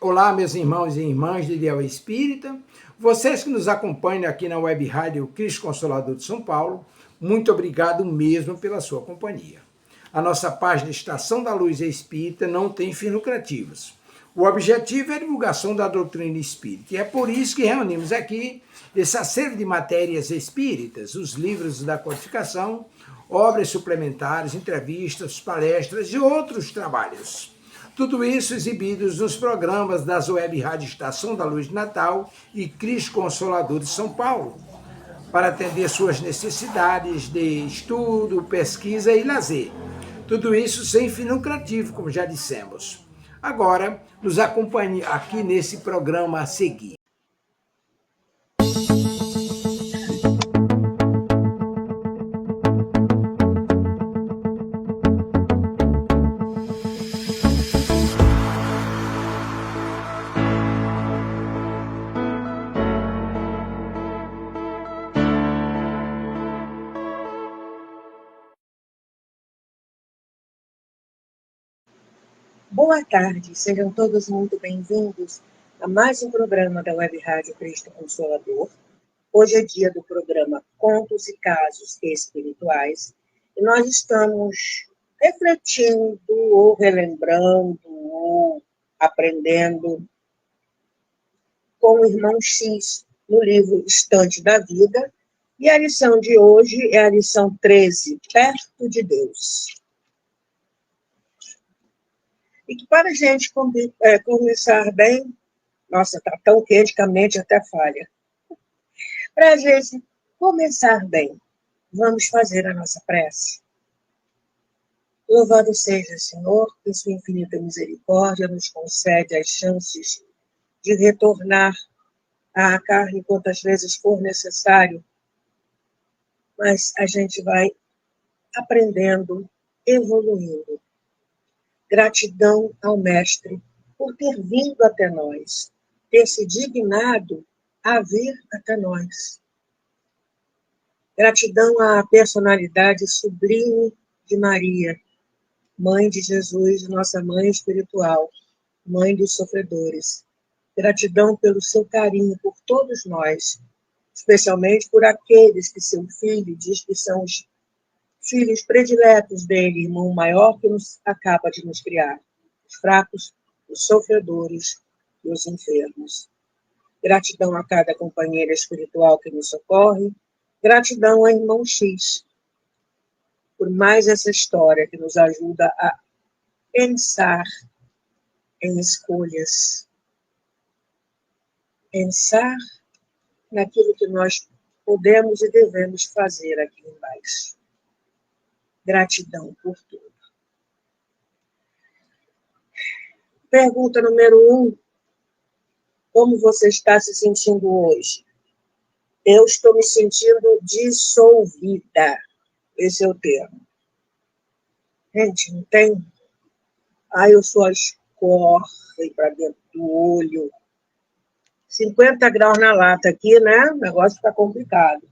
Olá, meus irmãos e irmãs de Ideal Espírita, vocês que nos acompanham aqui na Web Rádio Cristo Consolador de São Paulo, muito obrigado mesmo pela sua companhia. A nossa página Estação da Luz Espírita não tem fins lucrativos. O objetivo é a divulgação da doutrina espírita, e é por isso que reunimos aqui esse acervo de matérias espíritas, os livros da codificação, obras suplementares, entrevistas, palestras e outros trabalhos. Tudo isso exibidos nos programas das Web Rádio Estação da Luz de Natal e Cristo Consolador de São Paulo, para atender suas necessidades de estudo, pesquisa e lazer. Tudo isso sem fim lucrativo, como já dissemos. Agora, nos acompanhe aqui nesse programa a seguir. Boa tarde, sejam todos muito bem-vindos a mais um programa da Web Rádio Cristo Consolador. Hoje é dia do programa Contos e Casos Espirituais e nós estamos refletindo ou relembrando ou aprendendo com o irmão X no livro Estante da Vida, e a lição de hoje é a lição 13, Perto de Deus. E que para a gente começar bem, nossa, está tão quente que a mente até falha. Para a gente começar bem, vamos fazer a nossa prece. Louvado seja, Senhor, que sua infinita misericórdia nos concede as chances de retornar à carne quantas vezes for necessário, mas a gente vai aprendendo, evoluindo. Gratidão ao Mestre por ter vindo até nós, ter se dignado a vir até nós. Gratidão à personalidade sublime de Maria, Mãe de Jesus, nossa Mãe espiritual, Mãe dos sofredores. Gratidão pelo seu carinho por todos nós, especialmente por aqueles que seu filho diz que são os filhos prediletos dele, irmão maior que acaba de nos criar, os fracos, os sofredores e os enfermos. Gratidão a cada companheira espiritual que nos socorre, gratidão ao irmão X, por mais essa história que nos ajuda a pensar em escolhas, pensar naquilo que nós podemos e devemos fazer aqui embaixo. Gratidão por tudo. Pergunta número 1. Como você está se sentindo hoje? Eu estou me sentindo dissolvida. Esse é o termo. Gente, não tem? Eu só escorre para dentro do olho. 50 graus na lata aqui, né? O negócio está complicado.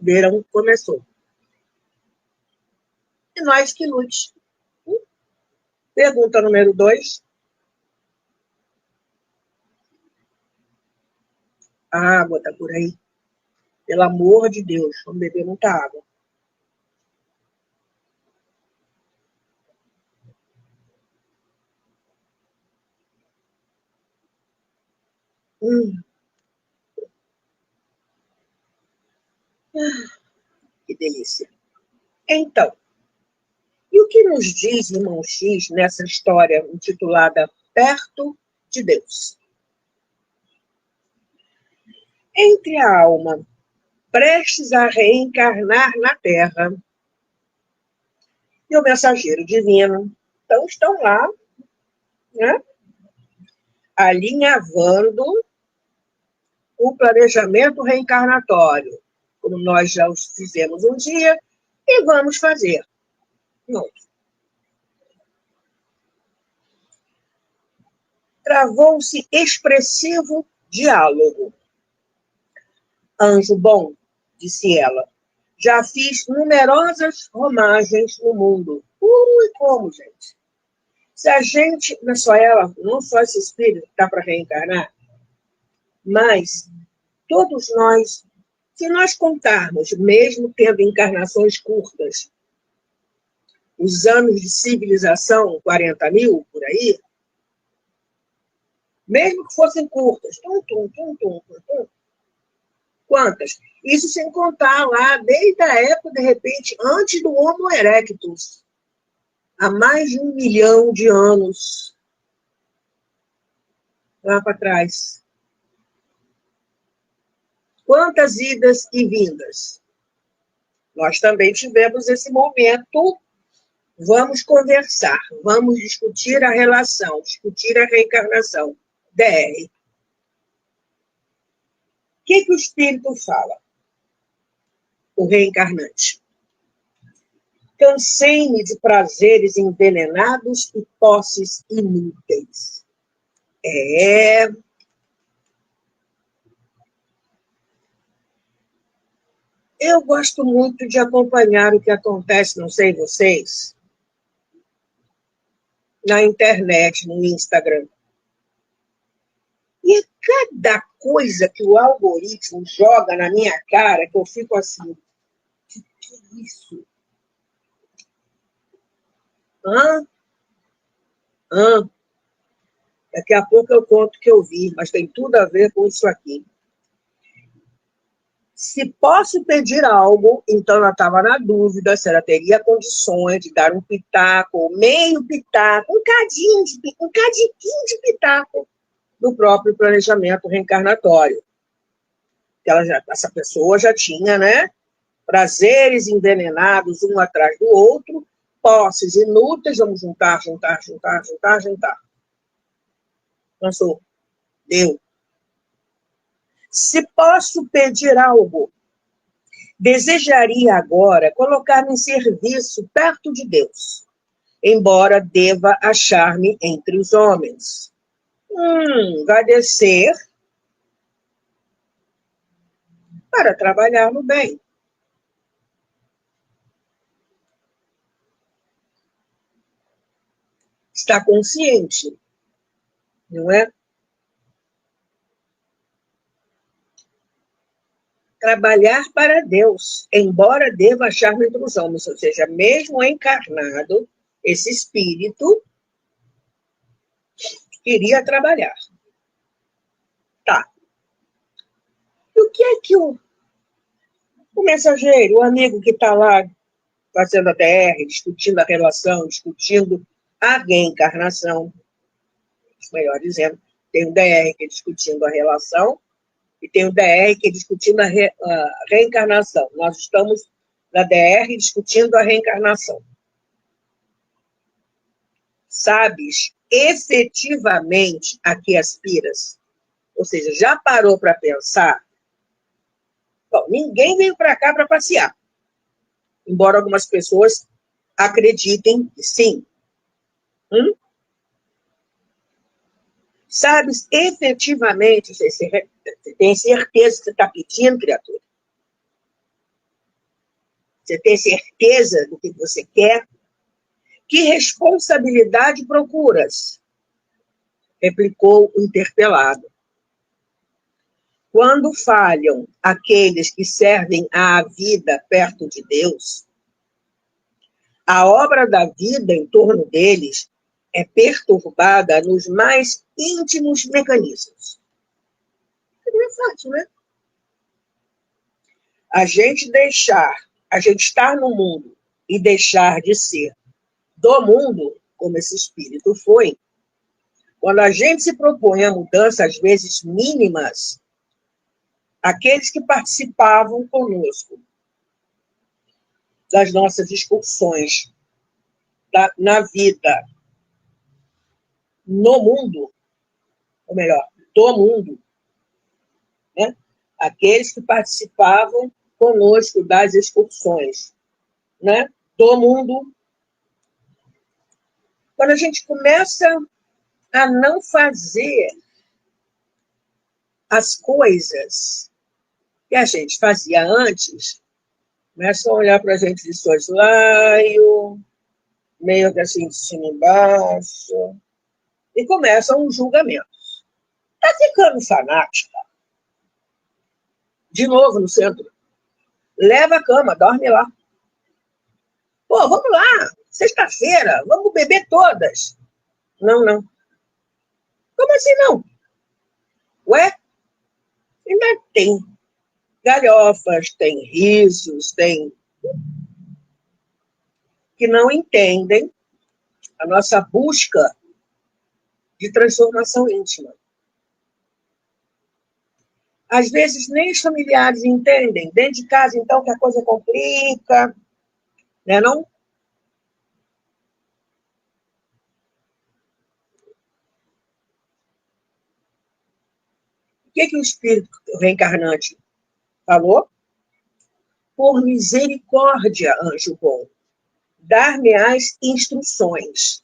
Verão começou. E nós que lute. Pergunta número 2. A água está por aí. Pelo amor de Deus, vamos beber muita água. Que delícia. Então, e o que nos diz irmão X nessa história intitulada Perto de Deus? Entre a alma prestes a reencarnar na Terra e o mensageiro divino, então estão lá, né, alinhavando o planejamento reencarnatório, como nós já fizemos um dia e vamos fazer. Pronto. Travou-se expressivo diálogo. Anjo bom, disse ela, já fiz numerosas romagens no mundo. Como, gente? Se a gente, não é só ela, não só esse espírito que está para reencarnar, mas todos nós, se nós contarmos, mesmo tendo encarnações curtas, os anos de civilização, 40 mil, por aí, mesmo que fossem curtas, quantas? Isso sem contar lá, desde a época, de repente, antes do Homo erectus, há mais de 1 milhão de anos lá para trás. Quantas idas e vindas? Nós também tivemos esse momento. Vamos conversar, vamos discutir a relação, discutir a reencarnação. DR. O que o espírito fala? O reencarnante. Cansei-me de prazeres envenenados e posses inúteis. Eu gosto muito de acompanhar o que acontece, não sei vocês, na internet, no Instagram. E cada coisa que o algoritmo joga na minha cara, que eu fico assim, que é isso? Daqui a pouco eu conto o que eu vi, mas tem tudo a ver com isso aqui. Se posso pedir algo, então ela estava na dúvida se ela teria condições de dar um pitaco, meio pitaco, um cadinho de pitaco do próprio planejamento reencarnatório. Essa pessoa já tinha, né, prazeres envenenados um atrás do outro, posses inúteis, vamos juntar. Pensou, deu. Se posso pedir algo, desejaria agora colocar-me em serviço perto de Deus, embora deva achar-me entre os homens. Vai descer para trabalhar no bem. Está consciente, não é? Trabalhar para Deus, embora deva achar-me entre os homens, ou seja, mesmo encarnado, esse espírito queria trabalhar. Tá. E o que é que o mensageiro, o amigo que está lá fazendo a DR, discutindo a relação, discutindo a reencarnação, melhor dizendo, tem o DR que é discutindo a relação e tem o DR que é discutindo a reencarnação. Nós estamos na DR discutindo a reencarnação. Sabes efetivamente a que aspiras? Ou seja, já parou para pensar? Bom, ninguém veio para cá para passear. Embora algumas pessoas acreditem que sim. Sabes efetivamente, você tem certeza que você está pedindo, criatura? Você tem certeza do que você quer? Que responsabilidade procuras? Replicou o interpelado. Quando falham aqueles que servem à vida perto de Deus, a obra da vida em torno deles é perturbada nos mais íntimos mecanismos. Não é fácil, né? A gente estar no mundo e deixar de ser do mundo, como esse espírito foi, quando a gente se propõe a mudança, às vezes mínimas, aqueles que participavam conosco das nossas excursões na vida, no mundo, ou melhor, do mundo, né? Aqueles que participavam conosco das excursões, né? Do mundo. Quando a gente começa a não fazer as coisas que a gente fazia antes, começam a olhar para a gente de soslaio, meio que assim, de cima e embaixo, e começa um julgamento. Tá ficando fanática. De novo no centro. Leva a cama, dorme lá. Pô, vamos lá, sexta-feira, vamos beber todas. Não, não. Como assim não? Ué, ainda tem galhofas, tem risos, tem que não entendem a nossa busca de transformação íntima. Às vezes nem os familiares entendem. Dentro de casa, então, que a coisa complica, né, não? O que o Espírito reencarnante falou? Por misericórdia, anjo bom, dar-me-ás instruções.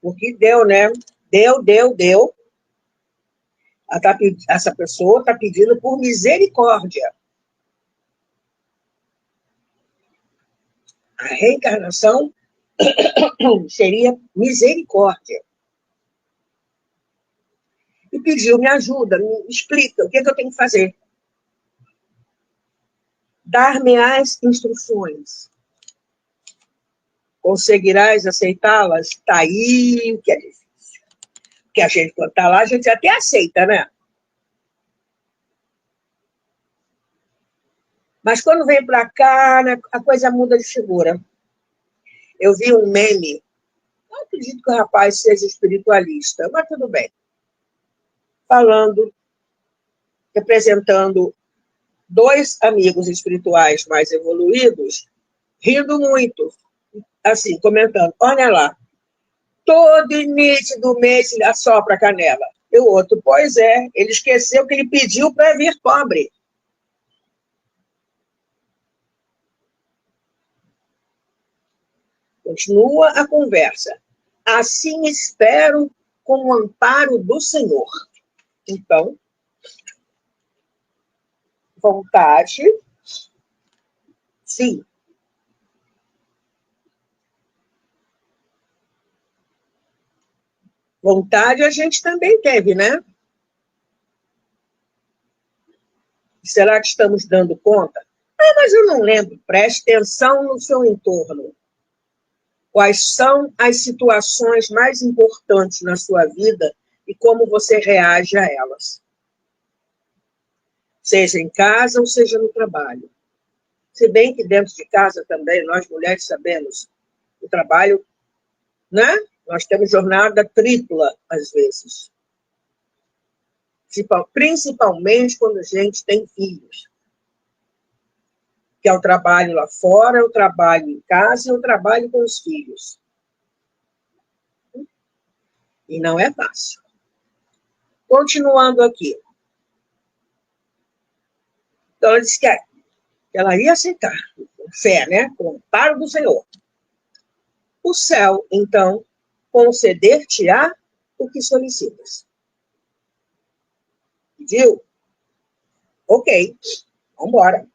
Porque deu, né? Deu. Essa pessoa está pedindo por misericórdia. A reencarnação seria misericórdia. E pediu, me ajuda, me explica, o que eu tenho que fazer? Dar-me-ás instruções. Conseguirás aceitá-las? Está aí o que é difícil. Porque a gente, quando está lá, a gente até aceita, né? Mas quando vem para cá, né, a coisa muda de figura. Eu vi um meme, não acredito que o rapaz seja espiritualista, mas tudo bem. Falando, representando dois amigos espirituais mais evoluídos, rindo muito, assim, comentando, olha lá, todo início do mês ele assopra a canela. E o outro, pois é, ele esqueceu que ele pediu para vir pobre. Continua a conversa. Assim espero com o amparo do Senhor. Então, vontade, sim. Vontade a gente também teve, né? Será que estamos dando conta? Ah, mas eu não lembro. Preste atenção no seu entorno. Quais são as situações mais importantes na sua vida e como você reage a elas? Seja em casa ou seja no trabalho. Se bem que dentro de casa também, nós mulheres sabemos, o trabalho, né? Nós temos jornada tripla, às vezes. Principalmente quando a gente tem filhos. Que é o trabalho lá fora, o trabalho em casa e o trabalho com os filhos. E não é fácil. Continuando aqui. Então, ela disse que ela ia aceitar, com fé, né? Com o amparo do Senhor. O céu, então, conceder-te-á o que solicitas. Viu? Ok, vamos embora.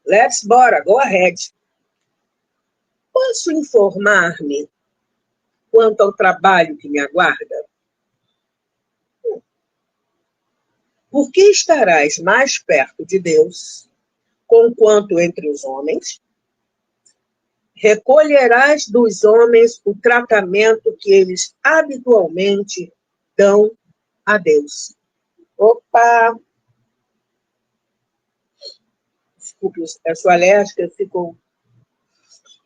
Let's bora, go ahead. Posso informar-me quanto ao trabalho que me aguarda? Porque estarás mais perto de Deus, conquanto entre os homens, recolherás dos homens o tratamento que eles habitualmente dão a Deus. Opa! Desculpe, eu sou alérgica, eu fico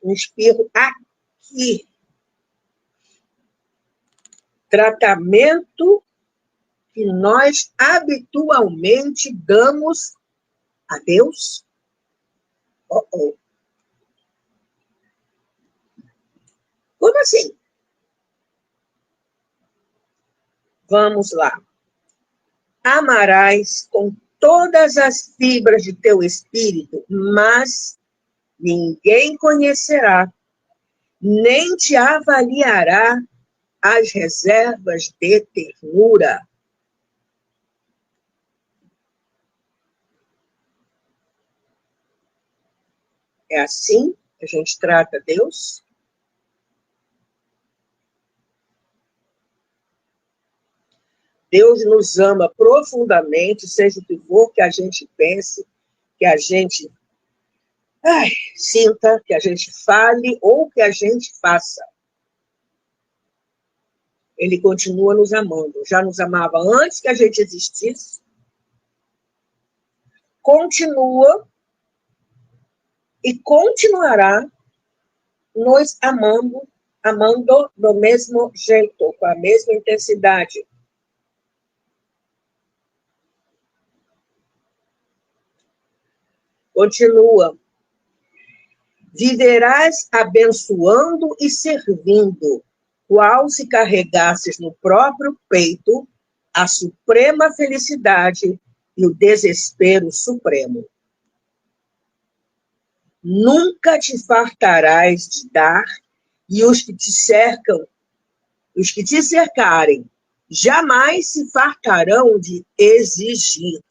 um espirro aqui. Tratamento que nós habitualmente damos a Deus? Oh. Como assim? Vamos lá. Amarás com todas as fibras de teu espírito, mas ninguém conhecerá, nem te avaliará as reservas de ternura. É assim que a gente trata Deus? Deus nos ama profundamente, seja o que for que a gente pense, que a gente sinta, que a gente fale ou que a gente faça. Ele continua nos amando. Já nos amava antes que a gente existisse. Continua e continuará nos amando do mesmo jeito, com a mesma intensidade. Continua. Viverás abençoando e servindo, qual se carregasses no próprio peito a suprema felicidade e o desespero supremo. Nunca te fartarás de dar, e os que te cercarem, jamais se fartarão de exigir.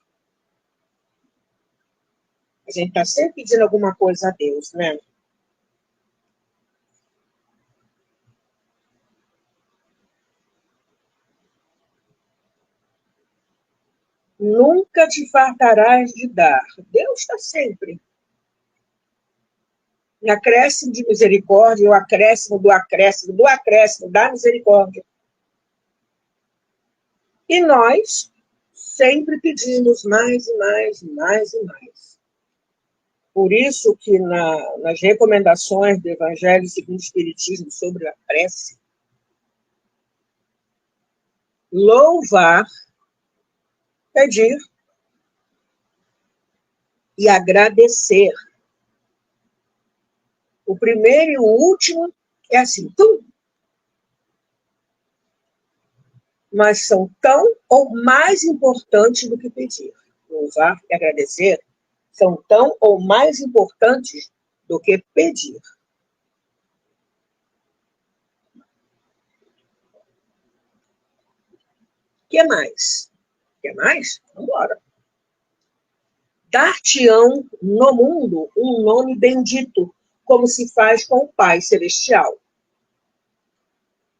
A gente está sempre pedindo alguma coisa a Deus, né? Nunca te fartarás de dar. Deus está sempre. E acréscimo de misericórdia, o acréscimo do acréscimo, do acréscimo da misericórdia. E nós sempre pedimos mais e mais e mais e mais. Por isso que nas recomendações do Evangelho segundo o Espiritismo sobre a prece, louvar, pedir e agradecer. O primeiro e o último é assim, mas são tão ou mais importantes do que pedir. Louvar e agradecer são tão ou mais importantes do que pedir. Que mais? Quer mais? Vamos embora. Dar-te-ão no mundo um nome bendito, como se faz com o Pai Celestial.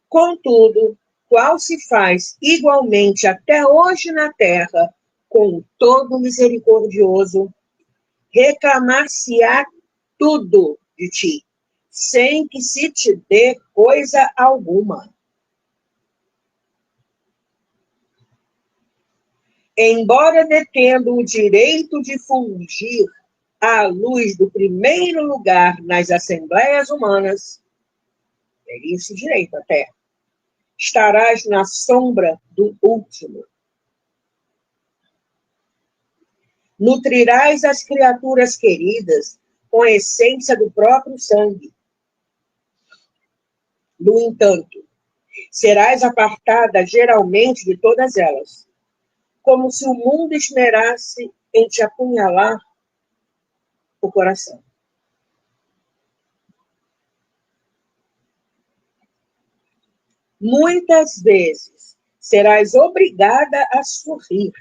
Contudo, qual se faz igualmente até hoje na terra, com o todo misericordioso, reclamar-se-á tudo de ti, sem que se te dê coisa alguma. Embora detendo o direito de fulgir à luz do primeiro lugar nas assembleias humanas, teria esse direito até, estarás na sombra do último. Nutrirás as criaturas queridas com a essência do próprio sangue. No entanto, serás apartada geralmente de todas elas, como se o mundo esmerasse em te apunhalar o coração. Muitas vezes serás obrigada a sorrir,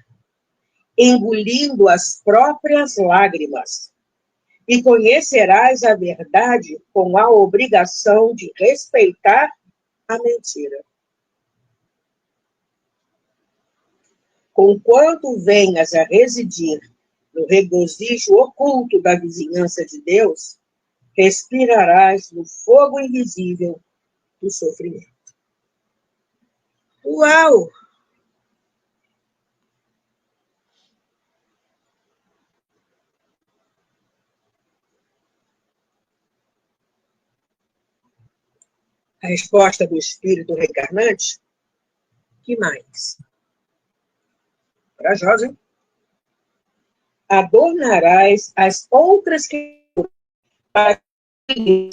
engolindo as próprias lágrimas, e conhecerás a verdade com a obrigação de respeitar a mentira. Conquanto venhas a residir no regozijo oculto da vizinhança de Deus, respirarás no fogo invisível do sofrimento. Uau! A resposta do espírito reencarnante? Que mais? Corajosa. Adornarás as outras criaturas para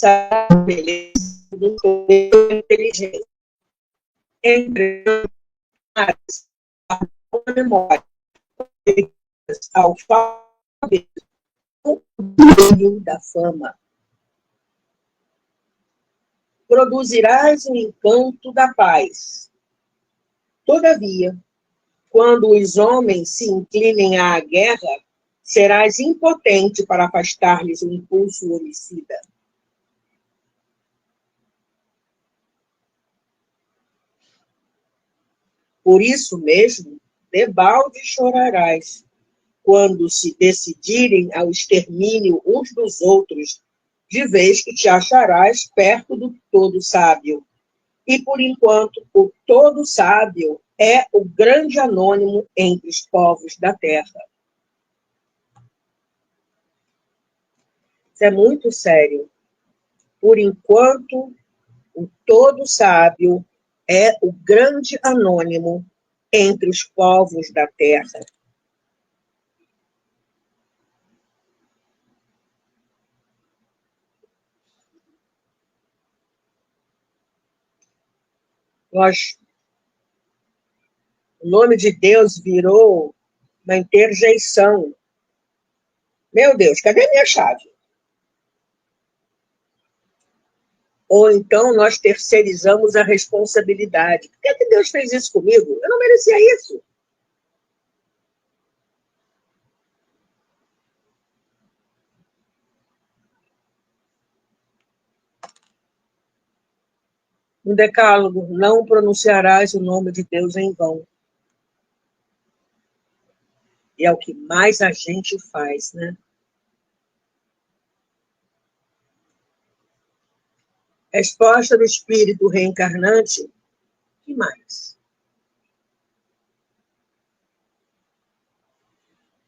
a beleza do poder inteligente. Entregando a memória ao alfabeto da fama. Produzirás o encanto da paz. Todavia, quando os homens se inclinem à guerra, serás impotente para afastar-lhes o impulso homicida. Por isso mesmo, debalde chorarás, quando se decidirem ao extermínio uns dos outros, de vez que te acharás perto do todo sábio. E, por enquanto, o todo sábio é o grande anônimo entre os povos da terra. Isso é muito sério. Por enquanto, o todo sábio é o grande anônimo entre os povos da terra. O nome de Deus virou uma interjeição. Meu Deus, cadê a minha chave? Ou então nós terceirizamos a responsabilidade. Por que Deus fez isso comigo? Eu não merecia isso. No Decálogo, não pronunciarás o nome de Deus em vão. E é o que mais a gente faz, né? Resposta do Espírito reencarnante, que mais?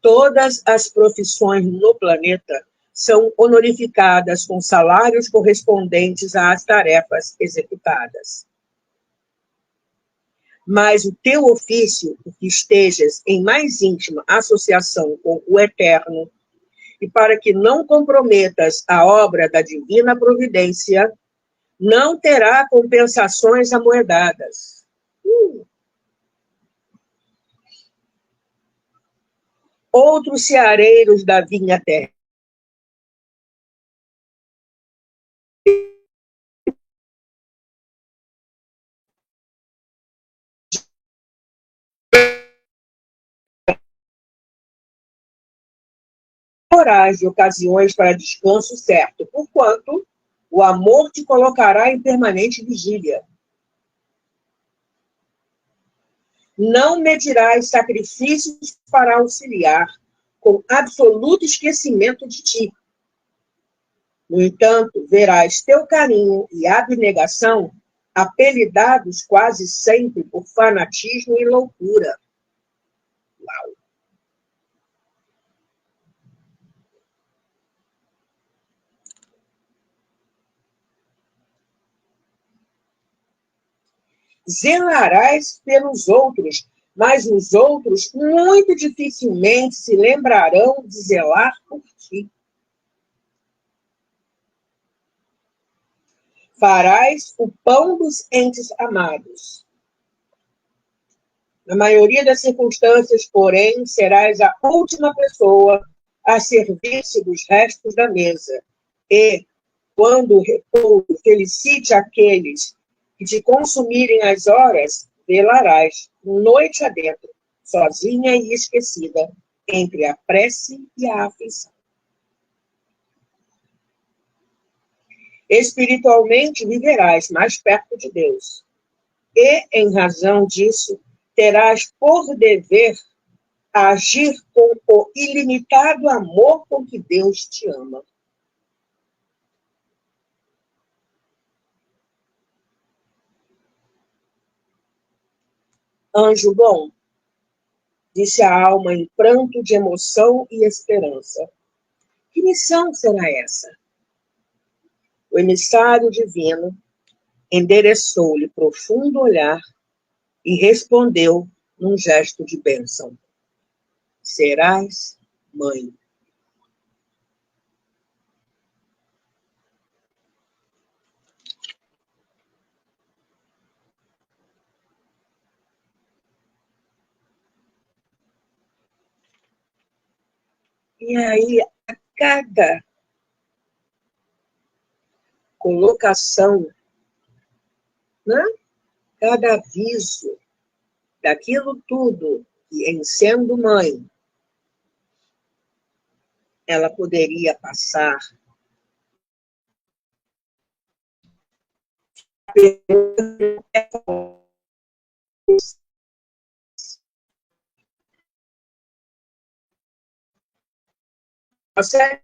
Todas as profissões no planeta são honorificadas com salários correspondentes às tarefas executadas. Mas o teu ofício, que estejas em mais íntima associação com o Eterno, e para que não comprometas a obra da divina providência, não terá compensações amoedadas. Outros ceareiros da vinha terra de ocasiões para descanso certo, porquanto o amor te colocará em permanente vigília. Não medirás sacrifícios para auxiliar, com absoluto esquecimento de ti. No entanto, verás teu carinho e abnegação apelidados quase sempre por fanatismo e loucura. Uau! Zelarás pelos outros, mas os outros muito dificilmente se lembrarão de zelar por ti. Farás o pão dos entes amados. Na maioria das circunstâncias, porém, serás a última pessoa a servir-se dos restos da mesa. E, quando o repouso felicite aqueles que te consumirem as horas, velarás, noite adentro, sozinha e esquecida, entre a prece e a aflição. Espiritualmente viverás mais perto de Deus. E, em razão disso, terás por dever agir com o ilimitado amor com que Deus te ama. Anjo bom, disse a alma em pranto de emoção e esperança. Que missão será essa? O emissário divino endereçou-lhe profundo olhar e respondeu num gesto de bênção. Serás mãe. E aí, a cada colocação, né? Cada aviso daquilo tudo que, em sendo mãe, ela poderia passar você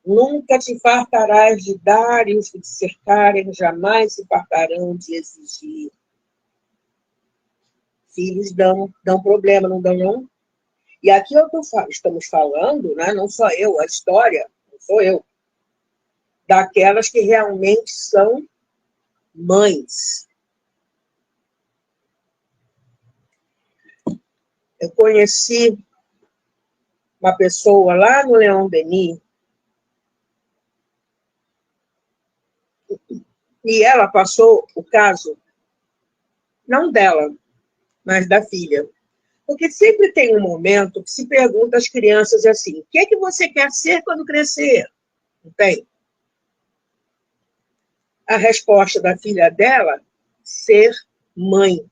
nunca te fartarás de dar, e os que te cercarem jamais se fartarão de exigir. Filhos dão problema, não dão, não? E aqui estamos falando, né, não só eu, a história, não sou eu, daquelas que realmente são mães. Eu conheci uma pessoa lá no Leão Denis, e ela passou o caso, não dela, mas da filha. Porque sempre tem um momento que se pergunta às crianças assim, o que é que você quer ser quando crescer? Não tem? A resposta da filha dela, ser mãe.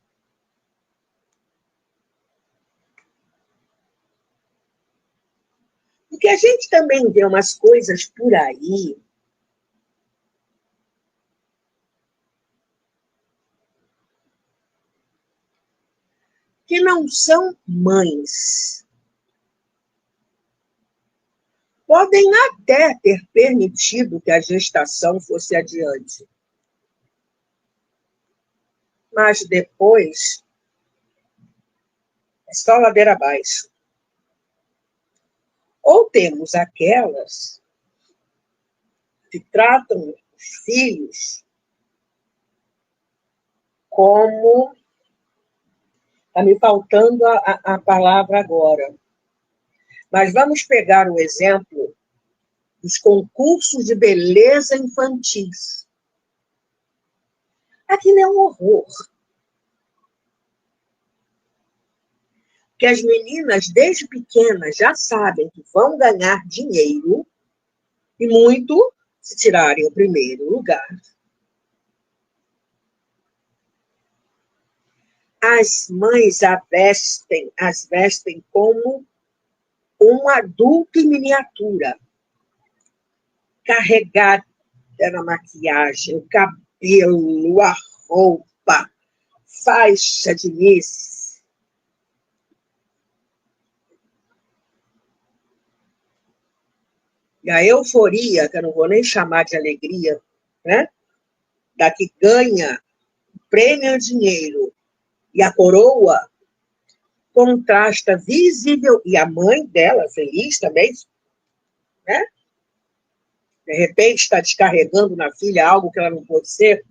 Porque a gente também vê umas coisas por aí que não são mães. Podem até ter permitido que a gestação fosse adiante. Mas depois, é só ladeira abaixo. Ou temos aquelas que tratam os filhos como... Está me faltando a palavra agora. Mas vamos pegar o exemplo dos concursos de beleza infantis. Aquilo é um horror. Que as meninas, desde pequenas, já sabem que vão ganhar dinheiro, e muito se tirarem o primeiro lugar. As mães as vestem como um adulto em miniatura, carregada na maquiagem, o cabelo, a roupa, faixa de miss. E a euforia, que eu não vou nem chamar de alegria, né? Da que ganha prêmio em dinheiro e a coroa, contrasta visível, e a mãe dela, feliz também, né? De repente está descarregando na filha algo que ela não pode ser.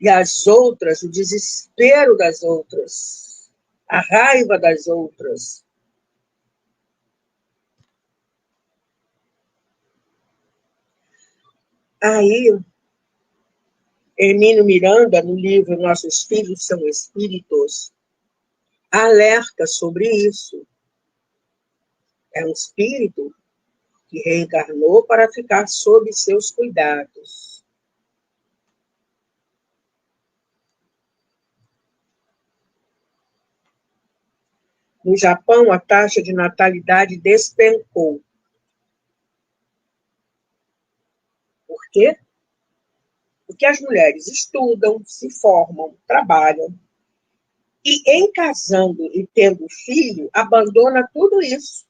E as outras, o desespero das outras, a raiva das outras. Aí, Hermínio Miranda, no livro Nossos Filhos São Espíritos, alerta sobre isso. É um espírito que reencarnou para ficar sob seus cuidados. No Japão, a taxa de natalidade despencou. Por quê? Porque as mulheres estudam, se formam, trabalham, e em casando e tendo filho, abandona tudo isso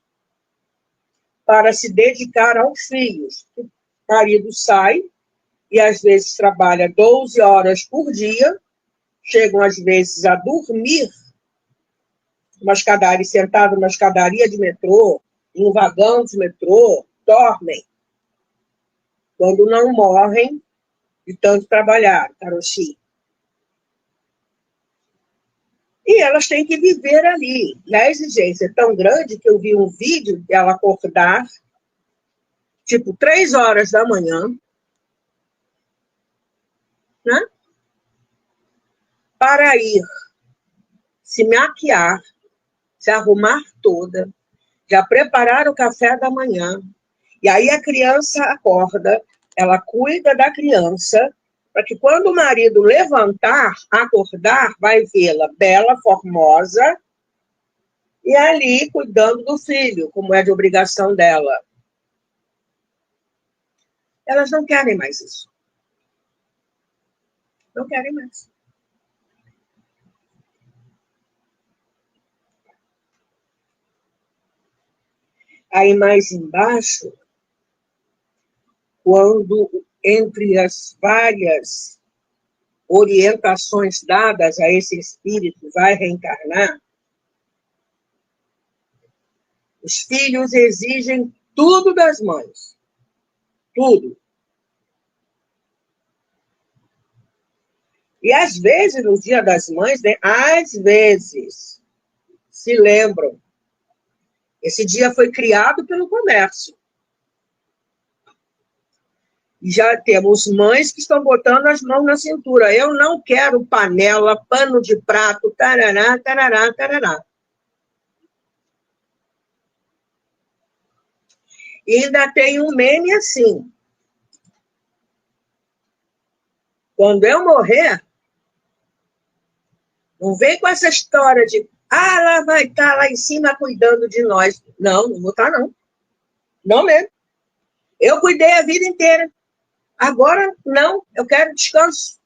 para se dedicar aos filhos. O marido sai e às vezes trabalha 12 horas por dia, chegam às vezes a dormir sentado numa escadaria de metrô, em um vagão de metrô, dormem. Quando não morrem de tanto trabalhar, Karoshi. E elas têm que viver ali. E a exigência é tão grande que eu vi um vídeo dela acordar, tipo 3 horas da manhã, né? Para ir se maquiar, se arrumar toda, já preparar o café da manhã E aí a criança acorda, ela cuida da criança, para que quando o marido levantar, acordar, vai vê-la bela, formosa, e ali cuidando do filho, como é de obrigação dela. Elas não querem mais isso. Não querem mais. Aí mais embaixo, quando entre as várias orientações dadas a esse espírito vai reencarnar, os filhos exigem tudo das mães. Tudo. E às vezes, no Dia das Mães, né, às vezes, se lembram. Esse dia foi criado pelo comércio. E já temos mães que estão botando as mãos na cintura. Eu não quero panela, pano de prato, tarará, tarará, tarará. E ainda tem um meme assim. Quando eu morrer, não vem com essa história de ela vai estar lá em cima cuidando de nós. Não, não vou estar, não. Não mesmo. Eu cuidei a vida inteira. Agora, não, eu quero descanso.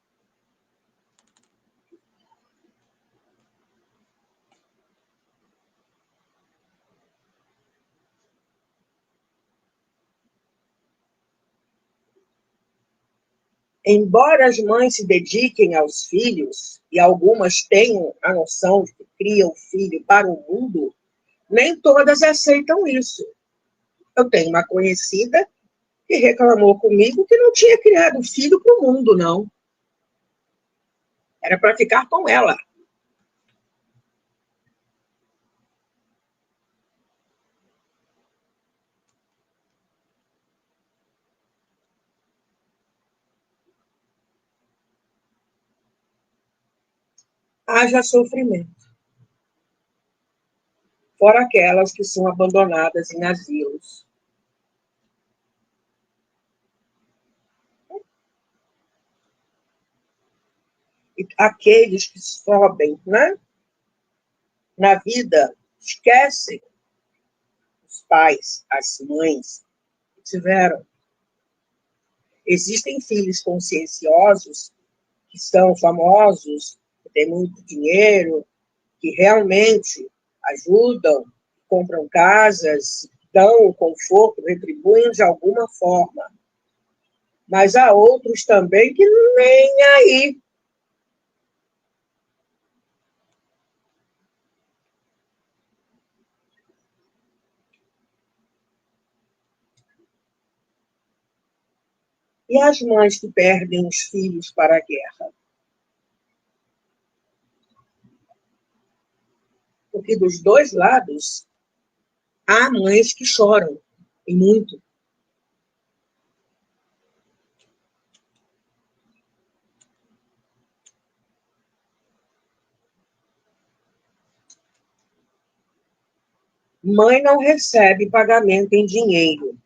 Embora as mães se dediquem aos filhos, e algumas tenham a noção de que criam o filho para o mundo, nem todas aceitam isso. Eu tenho uma conhecida que reclamou comigo que não tinha criado filho para o mundo, não. Era para ficar com ela. Haja sofrimento. Fora aquelas que são abandonadas em asilos. E aqueles que sobem, né, na vida, esquecem os pais, as mães que tiveram. Existem filhos conscienciosos que são famosos, que têm muito dinheiro, que realmente ajudam, compram casas, dão conforto, retribuem de alguma forma. Mas há outros também que nem aí. E as mães que perdem os filhos para a guerra? Porque dos dois lados há mães que choram, e muito. Mãe não recebe pagamento em dinheiro.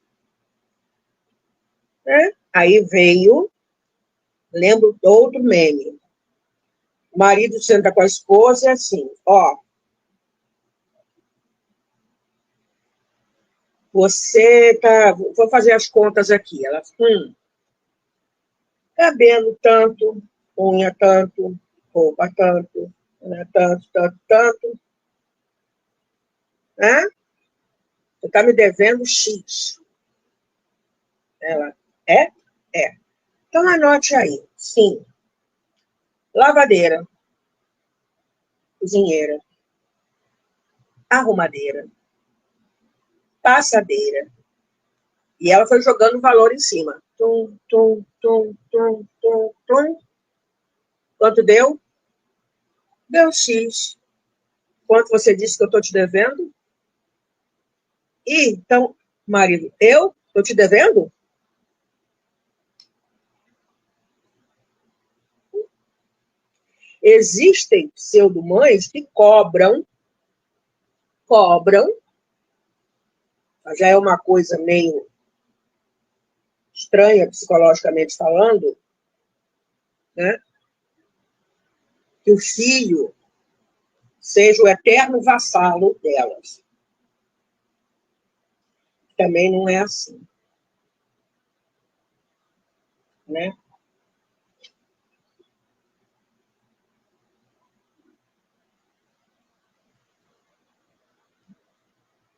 Né? Aí veio, lembro do outro meme. O marido senta com a esposa e assim, ó, você tá, vou fazer as contas aqui. Ela, cabelo tanto, unha tanto, roupa tanto, né, tanto, tanto, tanto, né? Você está me devendo X. Ela, é? É. Então anote aí, sim. Lavadeira, cozinheira, arrumadeira, passadeira. E ela foi jogando valor em cima. Tum, tum, tum, tum, tum, tum. Quanto deu? Deu X. Quanto você disse que eu estou te devendo? E, então, marido, eu estou te devendo? Existem pseudo-mães que cobram, já é uma coisa meio estranha, psicologicamente falando, né? Que o filho seja o eterno vassalo delas. Também não é assim, né?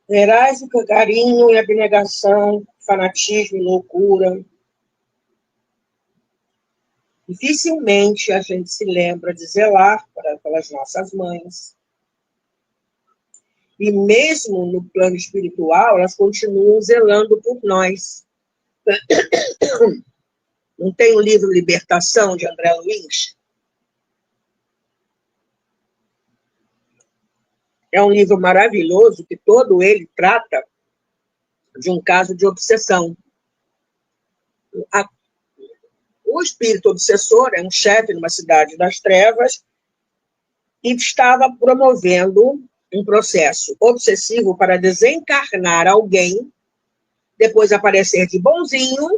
Verás o carinho e abnegação, fanatismo e loucura. Dificilmente a gente se lembra de zelar pelas nossas mães. E mesmo no plano espiritual, elas continuam zelando por nós. Não tem o livro Libertação, de André Luiz? É um livro maravilhoso que todo ele trata de um caso de obsessão. O espírito obsessor é um chefe numa cidade das trevas e estava promovendo um processo obsessivo para desencarnar alguém, depois aparecer de bonzinho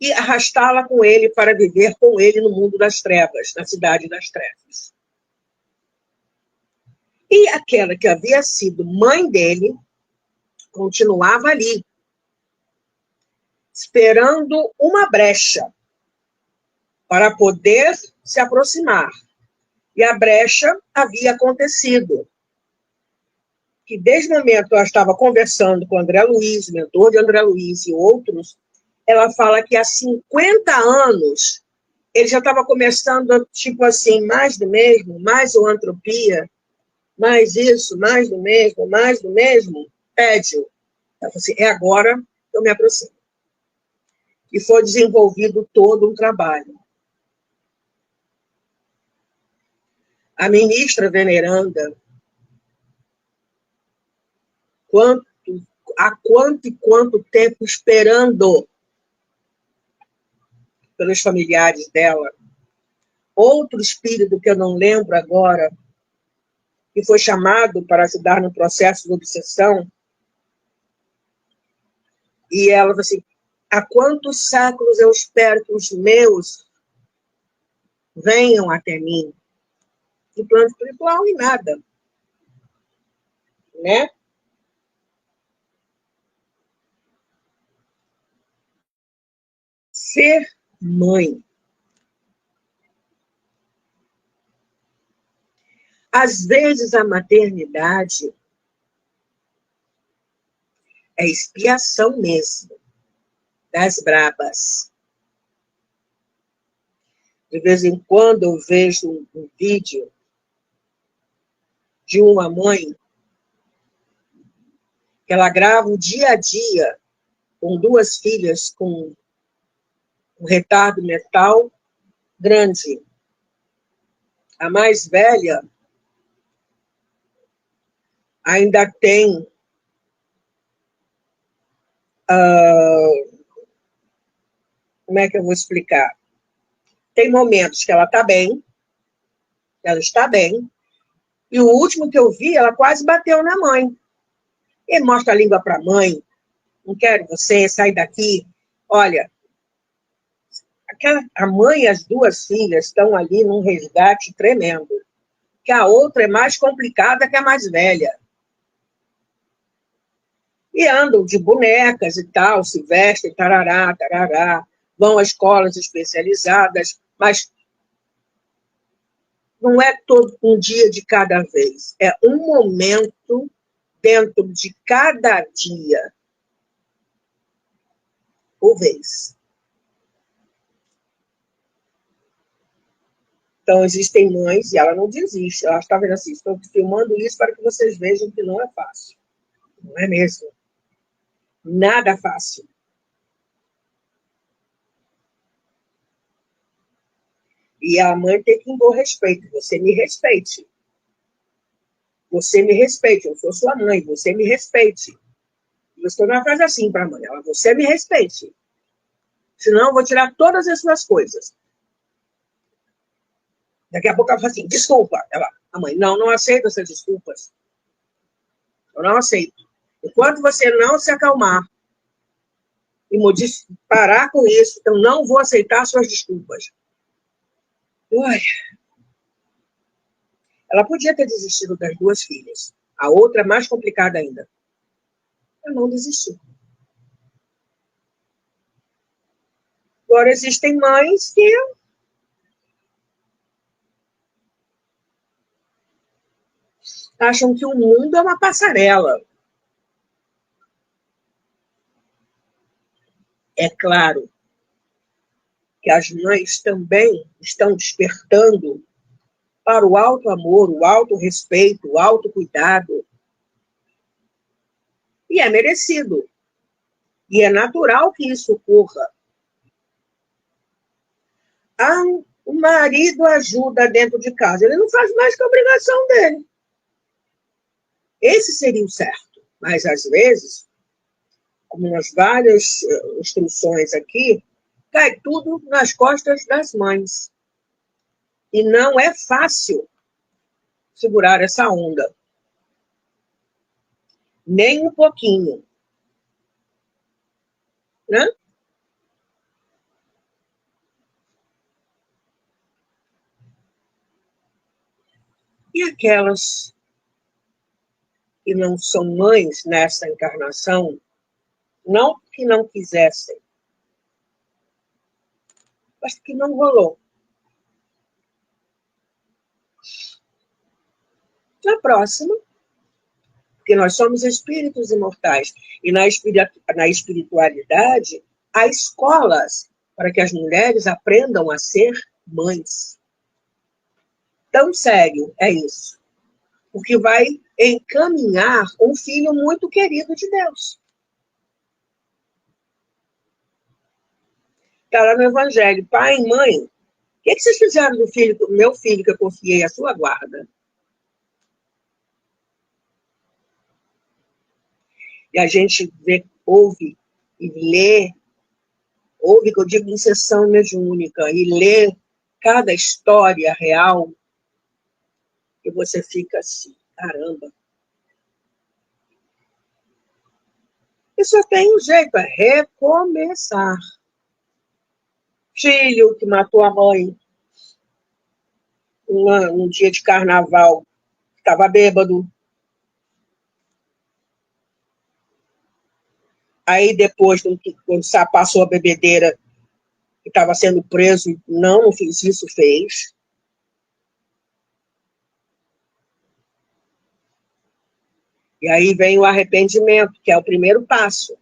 e arrastá-la com ele para viver com ele no mundo das trevas, na cidade das trevas. E aquela que havia sido mãe dele continuava ali, esperando uma brecha para poder se aproximar. E a brecha havia acontecido. Que desde o momento que ela estava conversando com André Luiz, mentor de André Luiz e outros, ela fala que há 50 anos ele já estava começando, tipo assim, mais do mesmo, mais zoantropia, mais isso, mais do mesmo, tédio. Ela falou assim, é agora que eu me aproximo. E foi desenvolvido todo um trabalho. A ministra veneranda, há quanto e quanto tempo esperando pelos familiares dela. Outro espírito que eu não lembro agora, que foi chamado para ajudar no processo de obsessão, e ela falou assim, há quantos séculos eu espero que os meus venham até mim? De plano espiritual e nada. Né? Ser mãe. Às vezes a maternidade é expiação mesmo, das brabas. De vez em quando eu vejo um vídeo de uma mãe que ela grava o dia a dia com duas filhas com um retardo mental grande. A mais velha ainda tem como é que eu vou explicar? Tem momentos que ela está bem, e o último que eu vi, ela quase bateu na mãe. E mostra a língua para a mãe, não quero você, sai daqui. Olha, a mãe e as duas filhas estão ali num resgate tremendo, que a outra é mais complicada que a mais velha. E andam de bonecas e tal, se vestem, tarará, vão a escolas especializadas, mas não é todo um dia de cada vez, é um momento dentro de cada dia por vez. Então, existem mães, e ela não desiste, ela está vendo assim, estou filmando isso para que vocês vejam que não é fácil. Não é mesmo? Nada fácil. E a mãe tem que impor respeito. Você me respeite. Você me respeite. Eu sou sua mãe. Você me respeite. Você não faz assim para a mãe. Ela, você me respeite. Senão eu vou tirar todas as suas coisas. Daqui a pouco ela fala assim, desculpa. A mãe, não aceito essas desculpas. Eu não aceito. Enquanto você não se acalmar, e parar com isso. Eu não vou aceitar suas desculpas. Ui. Ela podia ter desistido das duas filhas. A outra é mais complicada ainda. Eu não desisti. Agora, existem mães que acham que o mundo é uma passarela. É claro que as mães também estão despertando para o alto amor, o alto respeito, o alto cuidado. E é merecido. E é natural que isso ocorra. O marido ajuda dentro de casa. Ele não faz mais que a obrigação dele. Esse seria o certo. Mas, às vezes, como nas várias instruções aqui, cai tudo nas costas das mães. E não é fácil segurar essa onda. Nem um pouquinho. Né? E aquelas que não são mães nessa encarnação, não que não quisessem, mas que não rolou. Na próxima, porque nós somos espíritos imortais, e na espiritualidade há escolas para que as mulheres aprendam a ser mães. Tão sério é isso, porque vai encaminhar um filho muito querido de Deus. Está lá no Evangelho, pai e mãe, o que vocês fizeram do meu filho que eu confiei à sua guarda? E a gente vê, ouve e lê, ouve, que eu digo, em sessão mediúnica, e lê cada história real, e você fica assim, caramba. E só tem um jeito, é recomeçar. Filho que matou a mãe num dia de carnaval, estava bêbado. Aí depois, quando passou a bebedeira, que estava sendo preso, não fiz isso, fez. E aí vem o arrependimento, que é o primeiro passo.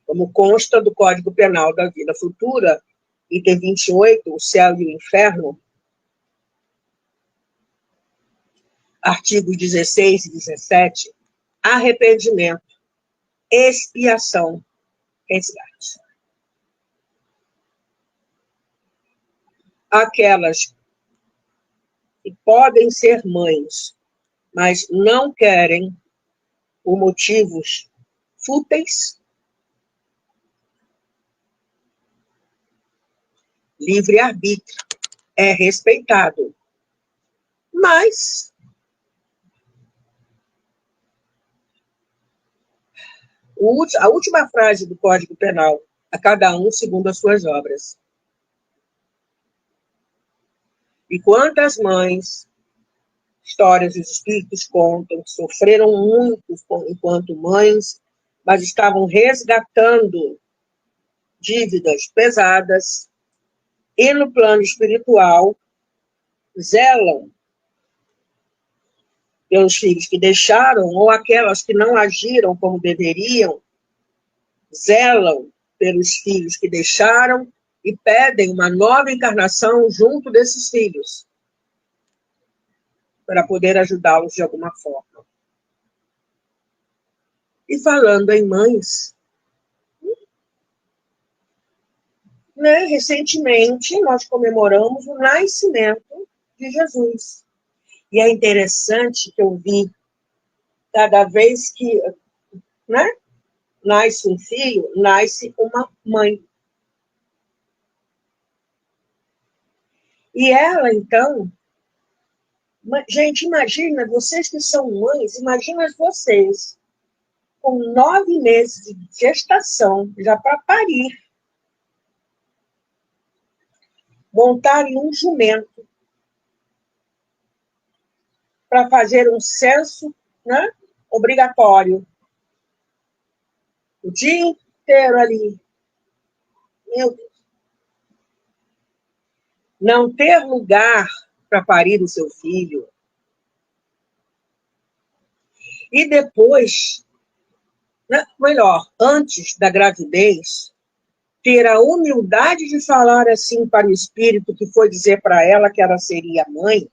Como consta do Código Penal da Vida Futura, item 28, o céu e o inferno, artigos 16 e 17, arrependimento, expiação, resgate. Aquelas que podem ser mães, mas não querem, por motivos fúteis, livre-arbítrio é respeitado. Mas a última frase do Código Penal, a cada um segundo as suas obras. E quantas mães, histórias dos espíritos contam, sofreram muito enquanto mães, mas estavam resgatando dívidas pesadas e no plano espiritual zelam pelos filhos que deixaram, ou aquelas que não agiram como deveriam, zelam pelos filhos que deixaram e pedem uma nova encarnação junto desses filhos, para poder ajudá-los de alguma forma. E falando em mães, né, recentemente nós comemoramos o nascimento de Jesus. E é interessante que eu vi, cada vez que, né, nasce um filho, nasce uma mãe. E ela, então, gente, imagina, vocês que são mães, imagina vocês, com 9 meses de gestação, já para parir, montar em um jumento para fazer um censo, né, obrigatório. O dia inteiro ali. Meu Deus. Não ter lugar para parir o seu filho. E depois, né, melhor, antes da gravidez, ter a humildade de falar assim para o Espírito que foi dizer para ela que ela seria mãe.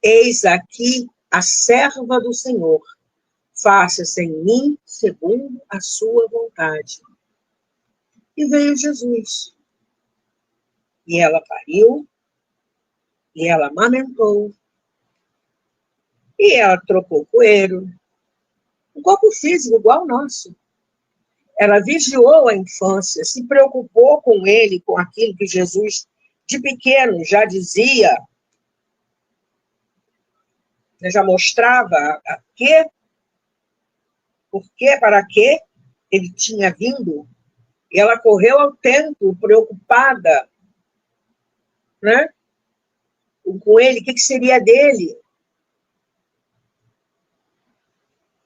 Eis aqui a serva do Senhor, faça-se em mim segundo a sua vontade. E veio Jesus. E ela pariu, e ela amamentou, e ela trocou o coelho, um corpo físico igual ao nosso. Ela vigiou a infância, se preocupou com ele, com aquilo que Jesus, de pequeno, já dizia, já mostrava por que, para que ele tinha vindo. E ela correu ao templo preocupada, né, com ele, o que seria dele.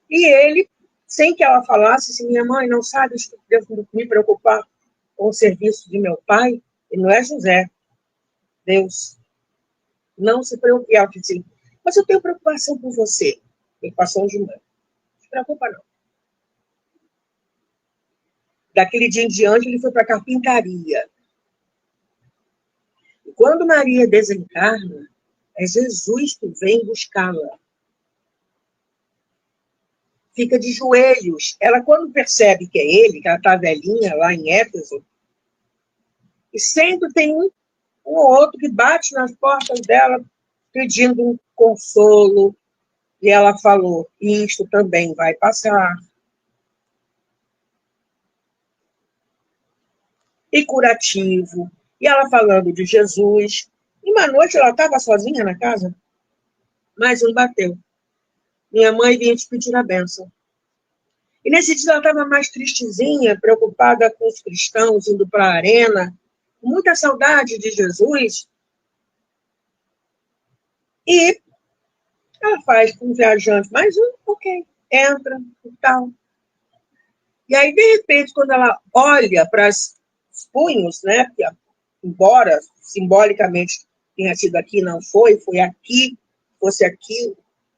E ele, sem que ela falasse, assim, minha mãe não sabe, devo me preocupar com o serviço de meu pai, e não é José, Deus. Não se preocupe. Ela disse assim, mas eu tenho preocupação por você. Preocupação de mãe. Não se preocupa, não. Daquele dia em diante, ele foi para a carpintaria. E quando Maria desencarna, é Jesus que vem buscá-la. Fica de joelhos. Ela, quando percebe que é ele, que ela está velhinha lá em Éfeso, e sempre tem um ou outro que bate nas portas dela pedindo um consolo. E ela falou, isto também vai passar. E curativo. E ela falando de Jesus. E uma noite ela estava sozinha na casa, mas um bateu. Minha mãe vinha te pedir a bênção. E nesse dia ela estava mais tristezinha, preocupada com os cristãos, indo para a arena, com muita saudade de Jesus. E ela faz com um viajante, mais um, ok, entra e tal. E aí, de repente, quando ela olha para os punhos, né, que, embora simbolicamente tenha sido aqui, não foi, foi aqui, fosse aqui,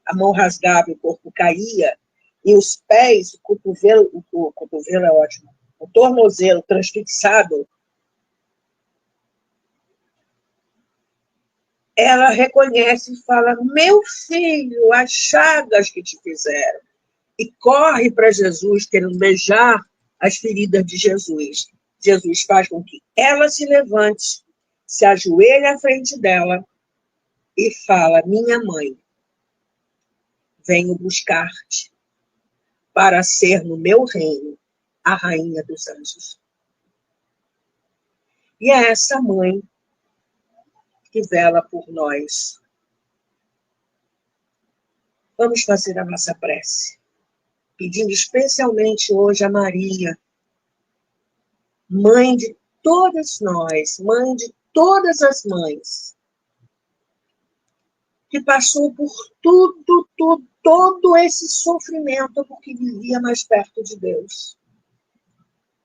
a mão rasgava e o corpo caía, e os pés, o cotovelo é ótimo, o tornozelo transfixado, ela reconhece e fala, meu filho, as chagas que te fizeram. E corre para Jesus, querendo beijar as feridas de Jesus. Jesus faz com que ela se levante, se ajoelhe à frente dela e fala, minha mãe, venho buscar-te para ser no meu reino a rainha dos anjos. E é essa mãe que vela por nós. Vamos fazer a nossa prece, pedindo especialmente hoje a Maria, mãe de todas nós, mãe de todas as mães, que passou por todo esse sofrimento porque vivia mais perto de Deus.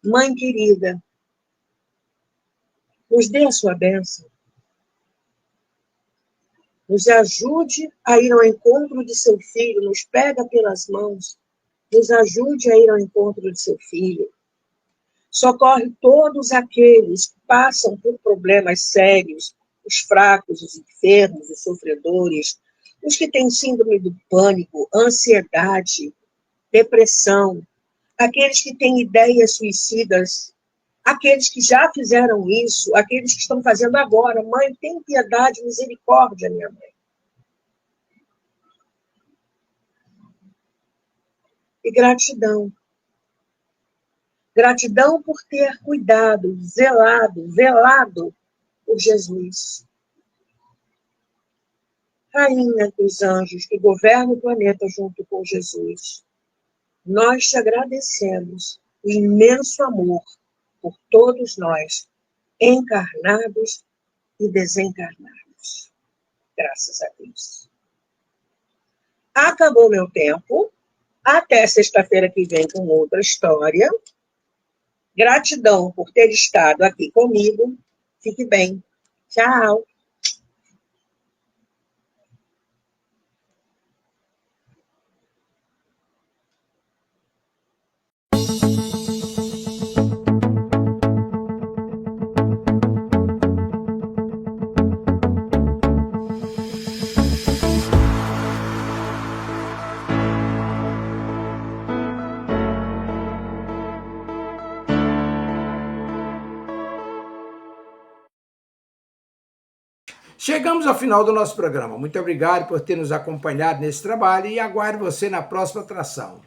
Mãe querida, nos dê a sua bênção. Nos ajude a ir ao encontro de seu filho, nos pega pelas mãos, nos ajude a ir ao encontro de seu filho. Socorre todos aqueles que passam por problemas sérios, os fracos, os enfermos, os sofredores, os que têm síndrome do pânico, ansiedade, depressão, aqueles que têm ideias suicidas, aqueles que já fizeram isso, aqueles que estão fazendo agora. Mãe, tem piedade, misericórdia, minha mãe. E gratidão. Gratidão por ter cuidado, zelado, velado por Jesus. Rainha dos anjos que governa o planeta junto com Jesus. nós te agradecemos o imenso amor por todos nós, encarnados e desencarnados. Graças a Deus. Acabou meu tempo. Até sexta-feira que vem com outra história. Gratidão por ter estado aqui comigo. Fique bem. Tchau. Chegamos ao final do nosso programa. Muito obrigado por ter nos acompanhado nesse trabalho e aguardo você na próxima atração.